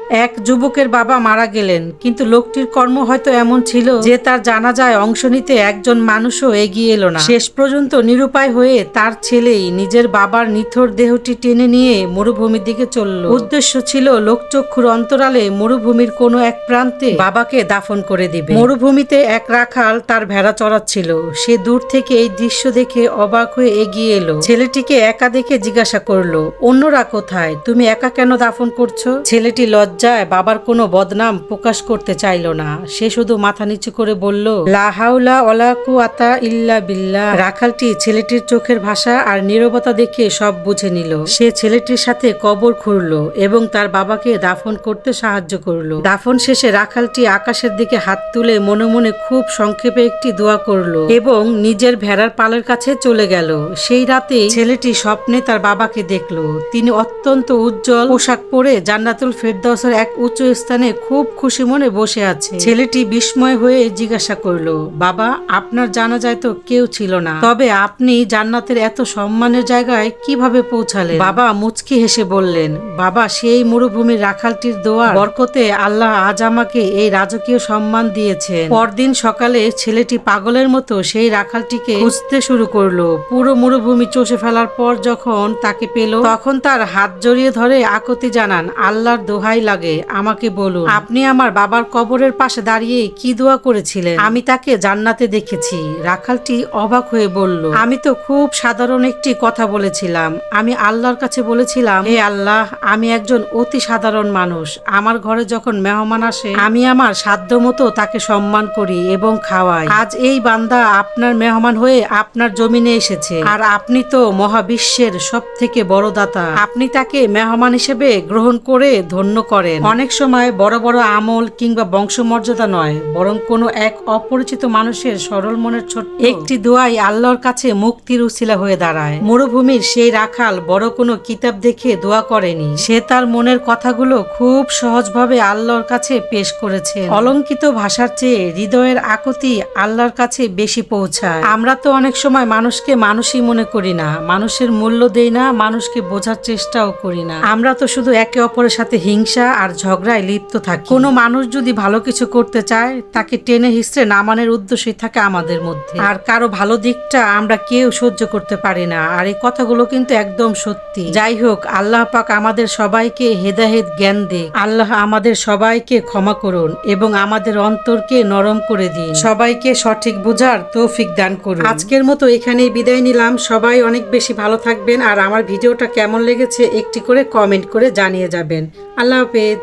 এক যুবকের বাবা মারা গেলেন, কিন্তু লোকটির কর্ম হয়তো এমন ছিল যে তার জানাজায় অংশ নিতে একজন মানুষও এগিয়ে এলো না। শেষ পর্যন্ত নিরুপায় হয়ে তার ছেলেই নিজের বাবার নিথর দেহটি টেনে নিয়ে মরুভূমির দিকে চলল। উদ্দেশ্য ছিল লোকচক্ষুর অন্তরালে মরুভূমির কোনো এক প্রান্তে বাবাকে দাফন করে দিবে। মরুভূমিতে এক রাখাল তার ভেড়া চড়াচ্ছিল। সে দূর থেকে এই দৃশ্য দেখে অবাক হয়ে এগিয়ে এলো। ছেলেটিকে একা দেখে জিজ্ঞাসা করলো, অন্যরা কোথায়? তুমি একা কেন দাফন করছো? ছেলেটি লজ্জায় বাবার কোনো বদনাম প্রকাশ করতে চাইল না। সে শুধু মাথা নিচু করে বলল, লা হাওলা ওয়ালা কুওয়াতা ইল্লা বিল্লাহ। রাখালটি ছেলেটির চোখের ভাষা আর নীরবতা দেখে সব বুঝে নিল। সে ছেলেটির সাথে কবর খুঁড়লো এবং তার বাবাকে দাফন করতে সাহায্য করলো। দাফন শেষে রাখালটি আকাশের দিকে হাত তুলে মনে মনে খুব সংক্ষেপে একটি দোয়া করলো এবং নিজের ভেড়ার পালের কাছে চলে গেল। সেই রাতে ছেলেটি স্বপ্নে তার বাবাকে দেখলো। তিনি অত্যন্ত উজ্জ্বল পোশাক পরে জান্নাতুল ফেরদাউসের এক উঁচু স্থানে খুব খুশি মনে বসে আছে। ছেলেটি বিস্ময় হয়ে জিজ্ঞাসা করলো, বাবা, আপনার জানাজায় তো কেউ ছিল না, তবে আপনি জান্নাতের এত সম্মানের জায়গায় কিভাবে পৌঁছালেন? বাবা মুচকি হেসে বললেন, বাবা, সেই মরুভূমির রাখালটির দোয়ার বরকতে আল্লাহ আজ আমাকে এই রাজকীয় সম্মান দিয়েছেন। পরদিন সকালে ছেলেটি পাগলের মতো সেই রাখালটিকে খুঁজতে শুরু করলো। পুরো মরুভূমি চষে ফেলার পর যখন তাকে পেল, তখন তার হাত জড়িয়ে ধরে আকুতি জানান, আল্লাহর দোহাই লাগে, আমাকে বলুন, আপনি আমার বাবার কবরের পাশে দাঁড়িয়ে কি দোয়া করেছিলেন? আমি তাকে জান্নাতে দেখেছি। রাখালটি অবাক হয়ে বলল, আমি তো খুব সাধারণ একটি কথা বলেছিলাম। আমি আল্লাহর কাছে বলেছিলাম, হে আল্লাহ, আমি একজন অতি সাধারণ মানুষ। আমার ঘরে যখন মেহমান আসে, আমি আমার সাধ্য মতো তাকে সম্মান করি এবং খাওয়াই। আজ এই বান্দা আপনার মেহমান হয়ে আপনার জমিনে এসেছে, আর আপনি তো মহাবিশ্বের সব থেকে বড় দাতা। আপনি তাকে মেহমান হিসেবে গ্রহণ করে ধন্য করেন। অনেক সময় বড় বড় আমল কিংবা বংশমর্যাদা নয়, বরং কোনো এক অপরিচিত মানুষের সরল মনের ছোট্ট একটি দোয়াই আল্লাহর কাছে মুক্তির উছিলা হয়ে দাঁড়ায়। মরুভূমির সেই রাখাল বড় কোনো কিতাব দেখে দোয়া করেনি। সে তার মনের কথাগুলো খুব সহজভাবে আল্লাহর কাছে পেশ করেছে। অলঙ্কিত ভাষার চেয়ে হৃদয়ের আকুতি আল্লাহর কাছে বেশি পৌঁছায়। আমরা তো অনেক সময় মানুষকে মানুষই মনে করি না, মানুষের মূল্য দেই না, মানুষকে বোঝার চেষ্টাও করি না। আমরা তো শুধু একে অপরের সাথে হিংসা আর ঝগড়ায় লিপ্ত থাকি। কোনো মানুষ যদি ভালো কিছু করতে চায়, তাকে টেনে হিস্ট্রে নামানোর উদ্দেশ্যই থাকে আমাদের মধ্যে। আর কারো ভালো দিকটা আমরা কেউ সহ্য করতে পারি না। আর এই কথাগুলো কিন্তু একদম সত্যি। যাই হোক, আল্লাহ পাক আমাদের সবাইকে হেদায়েত জ্ঞান দিক। আল্লাহ আমাদের সবাইকে ক্ষমা করুন এবং আমাদের অন্তরকে নরম করে দিন। সবাইকে সঠিক বোঝার তৌফিক দান করুন। আজকের মতো এখানেই বিদায় নিলাম। সবাই অনেক বেশি ভালো থাকবেন, আর আমার ভিডিওটা কেমন লেগেছে একটি করে কমেন্ট করে জানিয়ে যাবেন। আল্লাহ হাফেজ।